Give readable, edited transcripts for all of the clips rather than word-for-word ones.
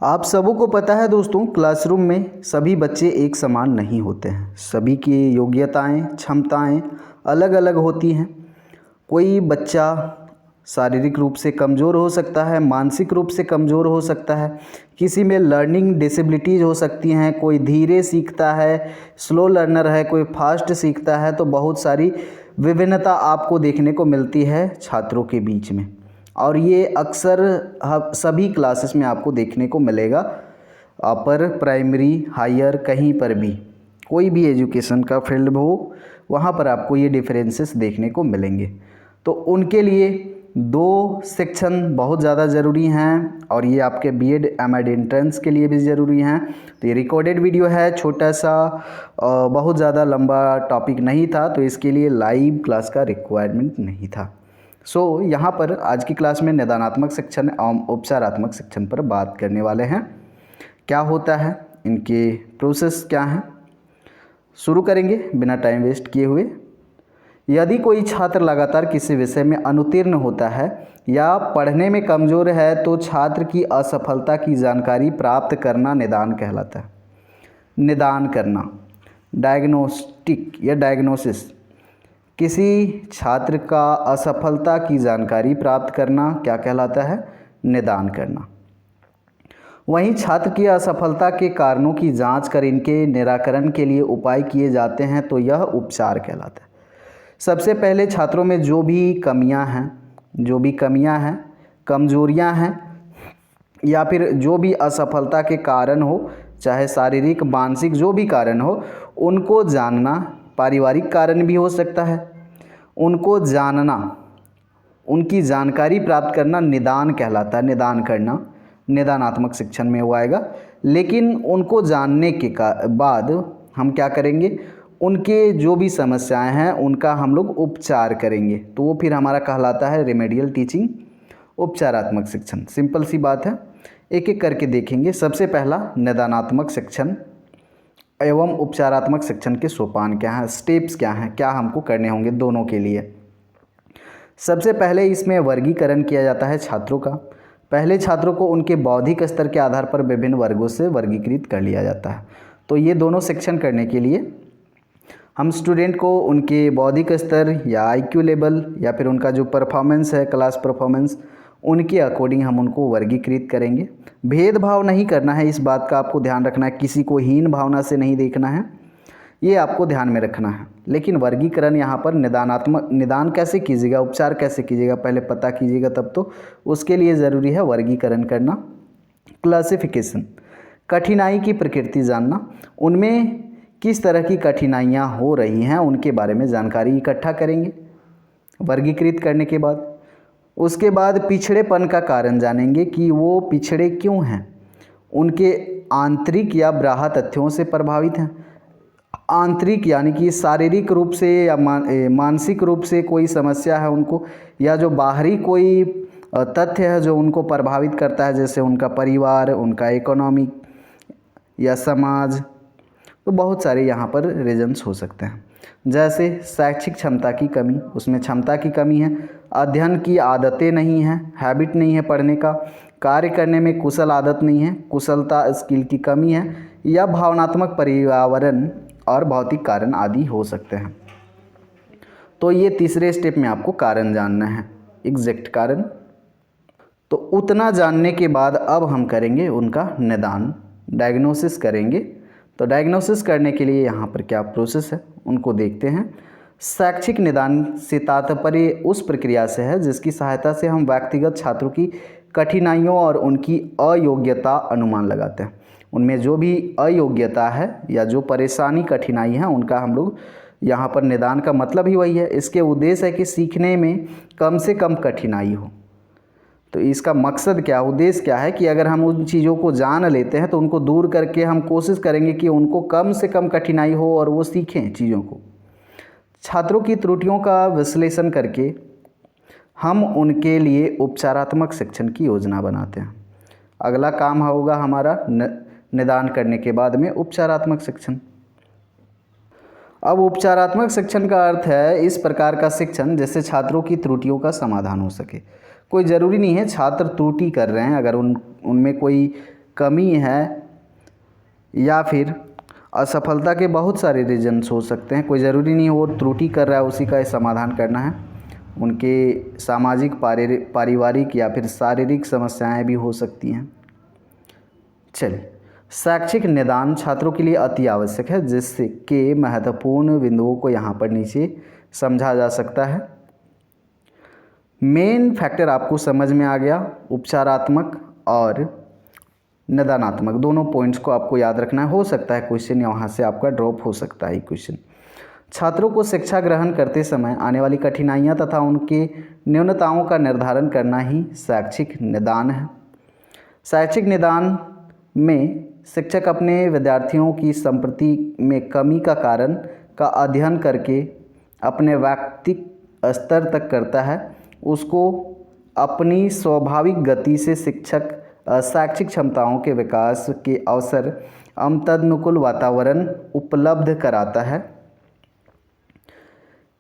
आप सबों को पता है दोस्तों, क्लासरूम में सभी बच्चे एक समान नहीं होते हैं। सभी की योग्यताएं, क्षमताएं अलग अलग होती हैं। कोई बच्चा शारीरिक रूप से कमज़ोर हो सकता है, मानसिक रूप से कमज़ोर हो सकता है, किसी में लर्निंग डिसेबिलिटीज़ हो सकती हैं, कोई धीरे सीखता है, स्लो लर्नर है, कोई फास्ट सीखता है। तो बहुत सारी विभिन्नता आपको देखने को मिलती है छात्रों के बीच में, और ये अक्सर सभी क्लासेस में आपको देखने को मिलेगा। अपर प्राइमरी, हायर, कहीं पर भी कोई भी एजुकेशन का फील्ड हो, वहाँ पर आपको ये डिफरेंसेस देखने को मिलेंगे। तो उनके लिए दो सेक्शन बहुत ज़्यादा ज़रूरी हैं, और ये आपके बीएड एमएड एंट्रेंस के लिए भी ज़रूरी हैं। तो ये रिकॉर्डेड वीडियो है, छोटा सा, बहुत ज़्यादा लंबा टॉपिक नहीं था, तो इसके लिए लाइव क्लास का रिक्वायरमेंट नहीं था। यहाँ पर आज की क्लास में निदानात्मक सेक्शन एवं उपचारात्मक सेक्शन पर बात करने वाले हैं। क्या होता है, इनके प्रोसेस क्या हैं, शुरू करेंगे बिना टाइम वेस्ट किए हुए। यदि कोई छात्र लगातार किसी विषय में अनुत्तीर्ण होता है या पढ़ने में कमज़ोर है, तो छात्र की असफलता की जानकारी प्राप्त करना निदान कहलाता है। निदान करना, डायग्नोस्टिक या डायग्नोसिस, किसी छात्र का असफलता की जानकारी प्राप्त करना क्या कहलाता है? निदान करना। वहीं छात्र की असफलता के कारणों की जांच कर इनके निराकरण के लिए उपाय किए जाते हैं, तो यह उपचार कहलाता है। सबसे पहले छात्रों में जो भी कमियां हैं, कमजोरियां हैं, या फिर जो भी असफलता के कारण हो, चाहे शारीरिक, मानसिक, जो भी कारण हो, उनको जानना, पारिवारिक कारण भी हो सकता है, उनको जानना, उनकी जानकारी प्राप्त करना निदान कहलाता है। निदान करना निदानात्मक शिक्षण में वो आएगा। लेकिन उनको जानने के बाद हम क्या करेंगे, उनके जो भी समस्याएं हैं उनका हम लोग उपचार करेंगे, तो वो फिर हमारा कहलाता है रेमेडियल टीचिंग, उपचारात्मक शिक्षण। सिंपल सी बात है, एक एक करके देखेंगे। सबसे पहला निदानात्मक शिक्षण एवं उपचारात्मक शिक्षण के सोपान क्या हैं, स्टेप्स क्या हैं, क्या हमको करने होंगे दोनों के लिए। सबसे पहले इसमें वर्गीकरण किया जाता है छात्रों का। पहले छात्रों को उनके बौद्धिक स्तर के आधार पर विभिन्न वर्गों से वर्गीकृत कर लिया जाता है। तो ये दोनों सेक्शन करने के लिए हम स्टूडेंट को उनके बौद्धिक स्तर या आईक्यू लेवल या फिर उनका जो परफॉर्मेंस है, क्लास परफॉर्मेंस, उनके अकॉर्डिंग हम उनको वर्गीकृत करेंगे। भेदभाव नहीं करना है, इस बात का आपको ध्यान रखना है, किसी को हीन भावना से नहीं देखना है, ये आपको ध्यान में रखना है। लेकिन वर्गीकरण यहाँ पर निदान कैसे कीजिएगा, उपचार कैसे कीजिएगा, पहले पता कीजिएगा, तब तो उसके लिए ज़रूरी है वर्गीकरण करना। क्लासिफिकेशन, कठिनाई की प्रकृति जानना, उनमें किस तरह की कठिनाइयाँ हो रही हैं उनके बारे में जानकारी इकट्ठा करेंगे वर्गीकृत करने के बाद। उसके बाद पिछड़ेपन का कारण जानेंगे कि वो पिछड़े क्यों हैं, उनके आंतरिक या बाह्य तथ्यों से प्रभावित हैं। आंतरिक यानी कि शारीरिक रूप से या मानसिक रूप से कोई समस्या है उनको, या जो बाहरी कोई तथ्य है जो उनको प्रभावित करता है, जैसे उनका परिवार, उनका इकोनॉमिक या समाज। तो बहुत सारे यहाँ पर रीजन्स हो सकते हैं, जैसे शैक्षिक क्षमता की कमी, उसमें क्षमता की कमी है, अध्ययन की आदतें नहीं हैं, हैबिट नहीं है पढ़ने का, कार्य करने में कुशल आदत नहीं है, कुशलता स्किल की कमी है, या भावनात्मक पर्यावरण और भौतिक कारण आदि हो सकते हैं। तो ये तीसरे स्टेप में आपको कारण जानना है, एग्जैक्ट कारण। तो उतना जानने के बाद अब हम करेंगे उनका निदान, डायग्नोसिस करेंगे। तो डायग्नोसिस करने के लिए यहाँ पर क्या प्रोसेस है उनको देखते हैं। शैक्षिक निदान से तात्पर्य उस प्रक्रिया से है जिसकी सहायता से हम व्यक्तिगत छात्रों की कठिनाइयों और उनकी अयोग्यता अनुमान लगाते हैं। उनमें जो भी अयोग्यता है या जो परेशानी, कठिनाई है, उनका हम लोग यहाँ पर निदान का मतलब ही वही है। इसके उद्देश्य है कि सीखने में कम से कम कठिनाई हो। तो इसका मकसद क्या, उद्देश्य क्या है कि अगर हम उन चीज़ों को जान लेते हैं तो उनको दूर करके हम कोशिश करेंगे कि उनको कम से कम कठिनाई हो और वो सीखें चीज़ों को। छात्रों की त्रुटियों का विश्लेषण करके हम उनके लिए उपचारात्मक शिक्षण की योजना बनाते हैं। अगला काम होगा हमारा निदान करने के बाद में उपचारात्मक शिक्षण। अब उपचारात्मक शिक्षण का अर्थ है इस प्रकार का शिक्षण जिससे छात्रों की त्रुटियों का समाधान हो सके। कोई ज़रूरी नहीं है छात्र त्रुटि कर रहे हैं, अगर उनमें कोई कमी है या फिर असफलता के बहुत सारे रीजन्स हो सकते हैं। कोई ज़रूरी नहीं वो त्रुटि कर रहा है उसी का समाधान करना है। उनके सामाजिक पारिवारिक या फिर शारीरिक समस्याएं भी हो सकती हैं। चलिए, शैक्षिक निदान छात्रों के लिए अति आवश्यक है, जिससे के महत्वपूर्ण बिंदुओं को यहाँ पर नीचे समझा जा सकता है। मेन फैक्टर आपको समझ में आ गया। उपचारात्मक और निदानात्मक दोनों पॉइंट्स को आपको याद रखना है। हो सकता है क्वेश्चन यहाँ से आपका ड्रॉप हो सकता है क्वेश्चन। छात्रों को शिक्षा ग्रहण करते समय आने वाली कठिनाइयाँ तथा उनके न्यूनताओं का निर्धारण करना ही शैक्षिक निदान है। शैक्षिक निदान में शिक्षक अपने विद्यार्थियों की संप्रति में कमी का कारण का अध्ययन करके अपने व्यक्तिक स्तर तक करता है। उसको अपनी स्वाभाविक गति से शैक्षिक क्षमताओं के विकास के अवसर एवं तदनुकूल वातावरण उपलब्ध कराता है।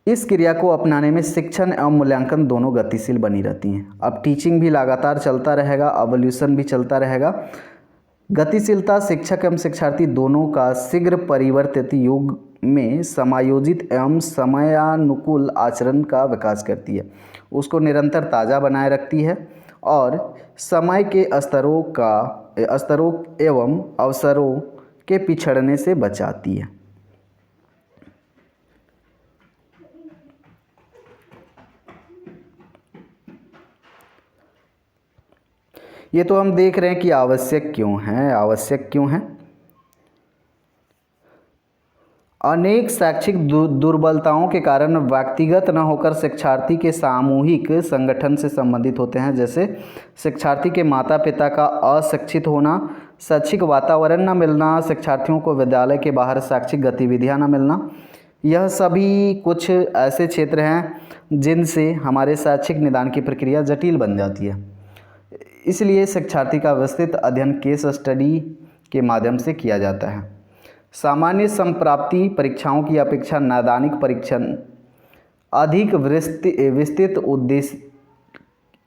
इस क्रिया को अपनाने में शिक्षण एवं मूल्यांकन दोनों गतिशील बनी रहती हैं। अब टीचिंग भी लगातार चलता रहेगा, एवोल्यूशन भी चलता रहेगा। गतिशीलता शिक्षक एवं शिक्षार्थी दोनों का शीघ्र परिवर्तित युग में समायोजित एवं समयानुकूल आचरण का विकास करती है, उसको निरंतर ताज़ा बनाए रखती है और समय के स्तरों एवं अवसरों के पिछड़ने से बचाती है। ये तो हम देख रहे हैं कि आवश्यक क्यों है। अनेक शैक्षिक दुर्बलताओं के कारण व्यक्तिगत न होकर शिक्षार्थी के सामूहिक संगठन से संबंधित होते हैं। जैसे शिक्षार्थी के माता पिता का अशिक्षित होना, शैक्षिक वातावरण न मिलना, शिक्षार्थियों को विद्यालय के बाहर शैक्षिक गतिविधियां न मिलना, यह सभी कुछ ऐसे क्षेत्र हैं जिनसे हमारे शैक्षिक निदान की प्रक्रिया जटिल बन जाती है। इसलिए शिक्षार्थी का विस्तृत अध्ययन केस स्टडी के माध्यम से किया जाता है। सामान्य संप्राप्ति परीक्षाओं की अपेक्षा नैदानिक परीक्षण अधिक विस्तृत उद्देश्य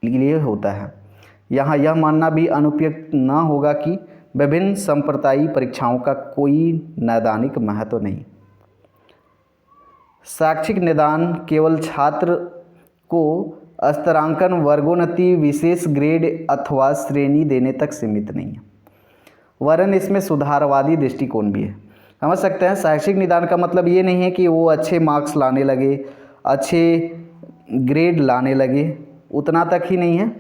के लिए होता है। यहाँ यह मानना भी अनुपयुक्त न होगा कि विभिन्न संप्रदायी परीक्षाओं का कोई नैदानिक महत्व नहीं। शैक्षिक निदान केवल छात्र को स्तरांकन, वर्गोन्नति, विशेष ग्रेड अथवा श्रेणी देने तक सीमित नहीं है, वरन इसमें सुधारवादी दृष्टिकोण भी है। समझ सकते हैं, शैक्षिक निदान का मतलब ये नहीं है कि वो अच्छे मार्क्स लाने लगे, अच्छे ग्रेड लाने लगे, उतना तक ही नहीं है।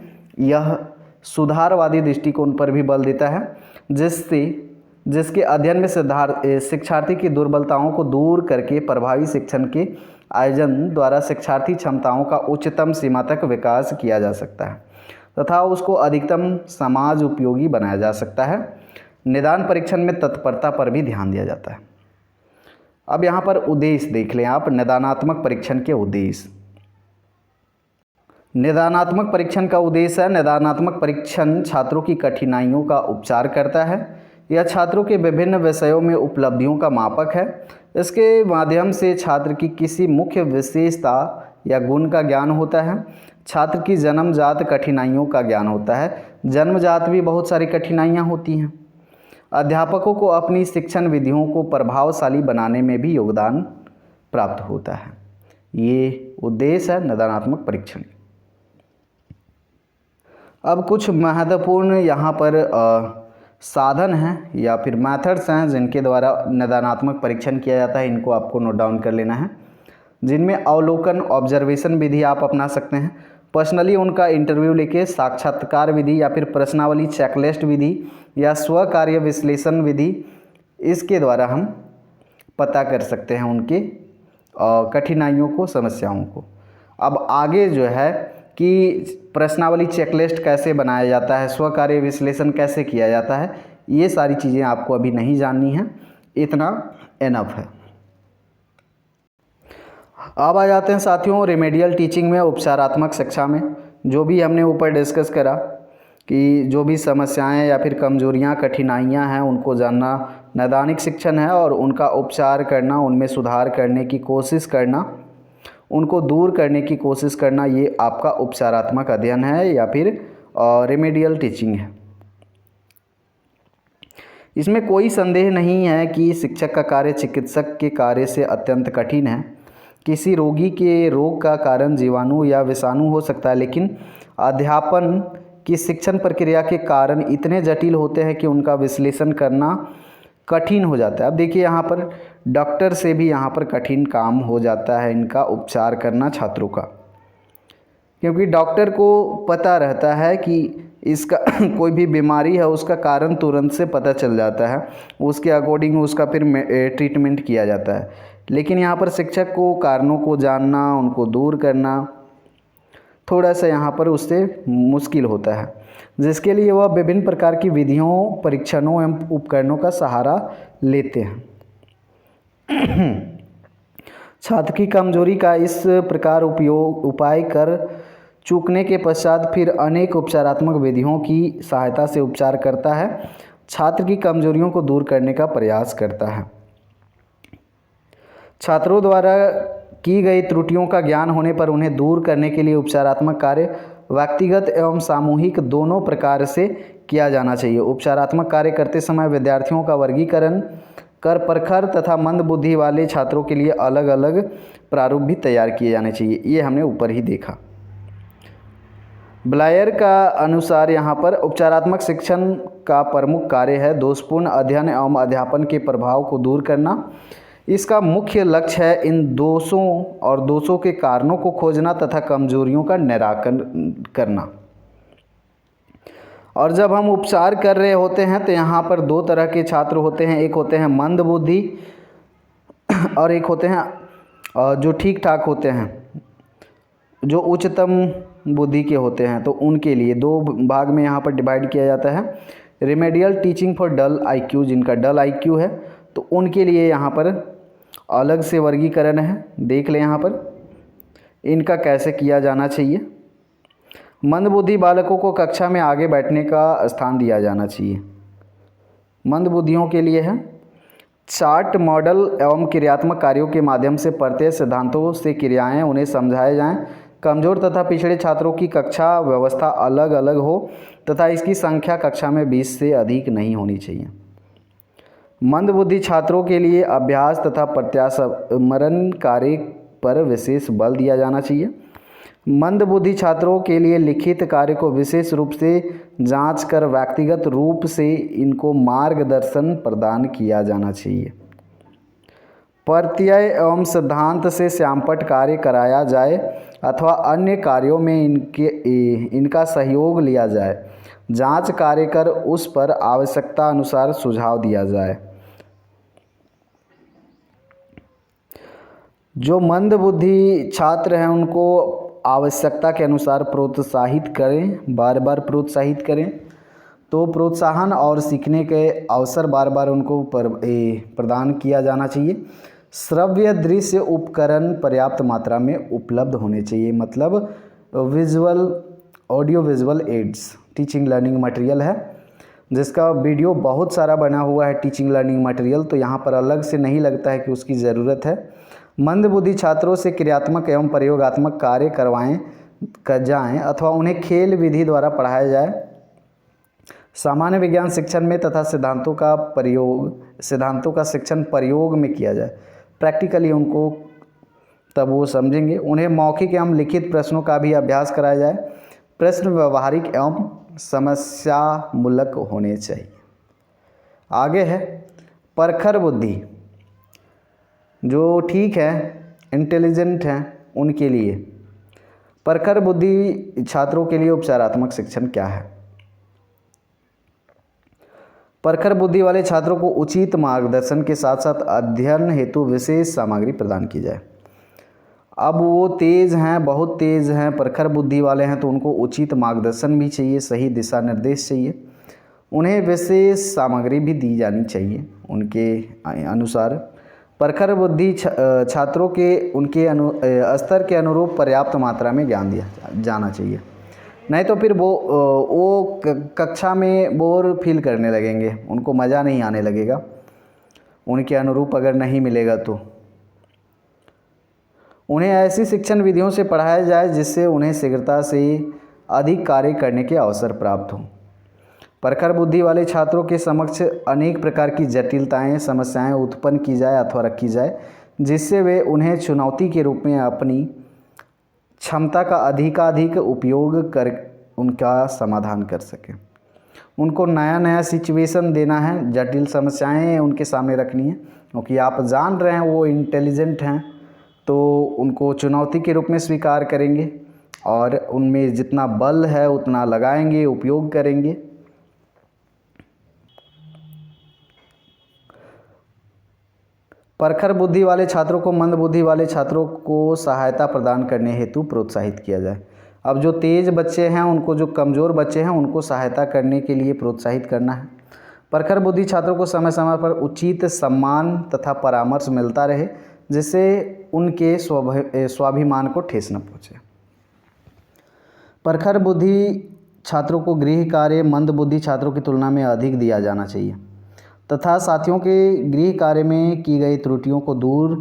यह सुधारवादी दृष्टिकोण पर भी बल देता है, जिसके अध्ययन में शिक्षार्थी की दुर्बलताओं को दूर करके प्रभावी शिक्षण के आयोजन द्वारा शिक्षार्थी क्षमताओं का उच्चतम सीमा तक विकास किया जा सकता है तथा उसको अधिकतम समाज उपयोगी बनाया जा सकता है। निदान परीक्षण में तत्परता पर भी ध्यान दिया जाता है। अब यहाँ पर उद्देश्य देख लें आप, निदानात्मक परीक्षण के उद्देश्य। निदानात्मक परीक्षण का उद्देश्य है, निदानात्मक परीक्षण छात्रों की कठिनाइयों का उपचार करता है। यह छात्रों के विभिन्न विषयों में उपलब्धियों का मापक है। इसके माध्यम से छात्र की किसी मुख्य विशेषता या गुण का ज्ञान होता है। छात्र की जन्मजात कठिनाइयों का ज्ञान होता है। जन्मजात भी बहुत सारी कठिनाइयाँ होती हैं। अध्यापकों को अपनी शिक्षण विधियों को प्रभावशाली बनाने में भी योगदान प्राप्त होता है। ये उद्देश्य है निदानात्मक परीक्षण। अब कुछ महत्वपूर्ण यहाँ पर साधन हैं या फिर मेथड्स हैं जिनके द्वारा निदानात्मक परीक्षण किया जाता है, इनको आपको नोट डाउन कर लेना है। जिनमें अवलोकन, ऑब्जर्वेशन विधि आप अपना सकते हैं। पर्सनली उनका इंटरव्यू लेके साक्षात्कार विधि या फिर प्रश्नावली चेकलिस्ट विधि या स्व कार्य विश्लेषण विधि, इसके द्वारा हम पता कर सकते हैं उनके कठिनाइयों को, समस्याओं को। अब आगे जो है कि प्रश्नावली चेकलिस्ट कैसे बनाया जाता है, स्व कार्य विश्लेषण कैसे किया जाता है, ये सारी चीज़ें आपको अभी नहीं जाननी है, इतना एनफ है। अब आ जाते हैं साथियों रेमेडियल टीचिंग में, उपचारात्मक शिक्षा में। जो भी हमने ऊपर डिस्कस करा कि जो भी समस्याएं या फिर कमजोरियां, कठिनाइयां हैं, उनको जानना नैदानिक शिक्षण है और उनका उपचार करना, उनमें सुधार करने की कोशिश करना, उनको दूर करने की कोशिश करना, ये आपका उपचारात्मक अध्ययन है या फिर रेमेडियल टीचिंग है। इसमें कोई संदेह नहीं है कि शिक्षक का कार्य चिकित्सक के कार्य से अत्यंत कठिन है। किसी रोगी के रोग का कारण जीवाणु या विषाणु हो सकता है, लेकिन अध्यापन की शिक्षण प्रक्रिया के कारण इतने जटिल होते हैं कि उनका विश्लेषण करना कठिन हो जाता है। अब देखिए यहाँ पर डॉक्टर से भी यहाँ पर कठिन काम हो जाता है इनका उपचार करना छात्रों का, क्योंकि डॉक्टर को पता रहता है कि इसका कोई भी बीमारी है उसका कारण तुरंत से पता चल जाता है, उसके अकॉर्डिंग उसका फिर ट्रीटमेंट किया जाता है। लेकिन यहाँ पर शिक्षक को कारणों को जानना, उनको दूर करना थोड़ा सा यहाँ पर उससे मुश्किल होता है, जिसके लिए वह विभिन्न प्रकार की विधियों, परीक्षणों एवं उपकरणों का सहारा लेते हैं। छात्र की कमजोरी का इस प्रकार उपाय कर चूकने के पश्चात फिर अनेक उपचारात्मक विधियों की सहायता से उपचार करता है, छात्र की कमजोरियों को दूर करने का प्रयास करता है। छात्रों द्वारा की गई त्रुटियों का ज्ञान होने पर उन्हें दूर करने के लिए उपचारात्मक कार्य व्यक्तिगत एवं सामूहिक दोनों प्रकार से किया जाना चाहिए। उपचारात्मक कार्य करते समय विद्यार्थियों का वर्गीकरण कर प्रखर तथा मंद बुद्धि वाले छात्रों के लिए अलग अलग प्रारूप भी तैयार किए जाने चाहिए। ये हमने ऊपर ही देखा। ब्लायर का अनुसार यहाँ पर उपचारात्मक शिक्षण का प्रमुख कार्य है दोषपूर्ण अध्ययन एवं अध्यापन के प्रभाव को दूर करना। इसका मुख्य लक्ष्य है इन दोषों और दोषों के कारणों को खोजना तथा कमजोरियों का निराकरण करना। और जब हम उपचार कर रहे होते हैं तो यहाँ पर दो तरह के छात्र होते हैं, एक होते हैं मंद बुद्धि और एक होते हैं जो ठीक ठाक होते हैं, जो उच्चतम बुद्धि के होते हैं। तो उनके लिए दो भाग में यहाँ पर डिवाइड किया जाता है। Remedial teaching for dull IQ, जिनका डल आईक्यू है तो उनके लिए यहाँ पर अलग से वर्गीकरण है। देख लें यहाँ पर इनका कैसे किया जाना चाहिए। मंद बुद्धि बालकों को कक्षा में आगे बैठने का स्थान दिया जाना चाहिए। मंद बुद्धियों के लिए है चार्ट, मॉडल एवं क्रियात्मक कार्यों के माध्यम से पढ़ते सिद्धांतों से क्रियाएं उन्हें समझाए जाएं। कमज़ोर तथा पिछड़े छात्रों की कक्षा व्यवस्था अलग अलग हो तथा इसकी संख्या कक्षा में 20 से अधिक नहीं होनी चाहिए। मंद बुद्धि छात्रों के लिए अभ्यास तथा प्रत्यास्मरण कार्य पर विशेष बल दिया जाना चाहिए। मंद बुद्धि छात्रों के लिए लिखित कार्य को विशेष रूप से जांच कर व्यक्तिगत रूप से इनको मार्गदर्शन प्रदान किया जाना चाहिए। प्रत्यय एवं सिद्धांत से श्यामपट्ट कार्य कराया जाए अथवा अन्य कार्यों में इनका सहयोग लिया जाए। जांच कार्य कर उस पर आवश्यकता अनुसार सुझाव दिया जाए। जो मंद बुद्धि छात्र हैं उनको आवश्यकता के अनुसार प्रोत्साहित करें, बार बार प्रोत्साहित करें। तो प्रोत्साहन और सीखने के अवसर बार बार उनको प्रदान किया जाना चाहिए। श्रव्य दृश्य उपकरण पर्याप्त मात्रा में उपलब्ध होने चाहिए, मतलब visual audio visual aids teaching learning material है, जिसका वीडियो बहुत सारा बना हुआ है टीचिंग लर्निंग मटेरियल, तो यहाँ पर अलग से नहीं लगता है कि उसकी ज़रूरत है। मंद बुद्धि छात्रों से क्रियात्मक एवं प्रयोगात्मक कार्य कर जाएँ अथवा उन्हें खेल विधि द्वारा पढ़ाया जाए। सामान्य विज्ञान शिक्षण में तथा सिद्धांतों का शिक्षण प्रयोग में किया जाए। प्रैक्टिकली उनको तब वो समझेंगे। उन्हें मौखिक एवं लिखित प्रश्नों का भी अभ्यास कराया जाए। प्रश्न व्यवहारिक एवं समस्यामूलक होने चाहिए। आगे है प्रखर बुद्धि, जो ठीक है, इंटेलिजेंट हैं, उनके लिए प्रखर बुद्धि छात्रों के लिए उपचारात्मक शिक्षण क्या है। प्रखर बुद्धि वाले छात्रों को उचित मार्गदर्शन के साथ साथ अध्ययन हेतु विशेष सामग्री प्रदान की जाए। अब वो तेज़ हैं, बहुत तेज़ हैं, प्रखर बुद्धि वाले हैं, तो उनको उचित मार्गदर्शन भी चाहिए, सही दिशा निर्देश चाहिए। उन्हें विशेष सामग्री भी दी जानी चाहिए उनके अनुसार। प्रखर बुद्धि छात्रों के उनके स्तर के अनुरूप पर्याप्त मात्रा में ज्ञान दिया जाना चाहिए, नहीं तो फिर वो कक्षा में बोर फील करने लगेंगे, उनको मज़ा नहीं आने लगेगा उनके अनुरूप अगर नहीं मिलेगा तो। उन्हें ऐसी शिक्षण विधियों से पढ़ाया जाए जिससे उन्हें शीघ्रता से अधिक कार्य करने के अवसर प्राप्त हों। प्रखर बुद्धि वाले छात्रों के समक्ष अनेक प्रकार की जटिलताएं, समस्याएं उत्पन्न की जाए अथवा रखी जाए, जिससे वे उन्हें चुनौती के रूप में अपनी क्षमता का अधिकाधिक उपयोग कर उनका समाधान कर सकें। उनको नया नया सिचुएशन देना है, जटिल समस्याएं उनके सामने रखनी है, क्योंकि आप जान रहे हैं वो इंटेलिजेंट हैं, तो उनको चुनौती के रूप में स्वीकार करेंगे और उनमें जितना बल है उतना लगाएंगे, उपयोग करेंगे। प्रखर बुद्धि वाले छात्रों को मंद बुद्धि वाले छात्रों को सहायता प्रदान करने हेतु प्रोत्साहित किया जाए। अब जो तेज़ बच्चे हैं उनको, जो कमज़ोर बच्चे हैं उनको सहायता करने के लिए प्रोत्साहित करना है। प्रखर बुद्धि छात्रों को समय समय पर उचित सम्मान तथा परामर्श मिलता रहे, जिससे उनके स्वाभिमान को ठेस न पहुँचे। प्रखर बुद्धि छात्रों को गृह कार्य मंद बुद्धि छात्रों की तुलना में अधिक दिया जाना चाहिए तथा साथियों के गृह कार्य में की गई त्रुटियों को दूर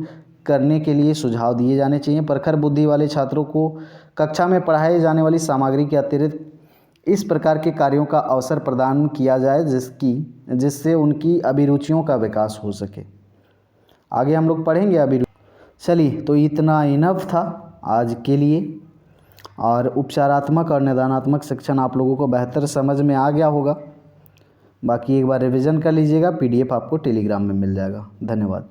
करने के लिए सुझाव दिए जाने चाहिए। प्रखर बुद्धि वाले छात्रों को कक्षा में पढ़ाई जाने वाली सामग्री के अतिरिक्त इस प्रकार के कार्यों का अवसर प्रदान किया जाए जिससे उनकी अभिरुचियों का विकास हो सके। आगे हम लोग पढ़ेंगे अभिरुचि। चलिए, तो इतना इनफ था आज के लिए, और उपचारात्मक और निदानात्मक सेक्शन आप लोगों को बेहतर समझ में आ गया होगा। बाकी एक बार रिवीजन कर लीजिएगा, PDF आपको टेलीग्राम में मिल जाएगा। धन्यवाद।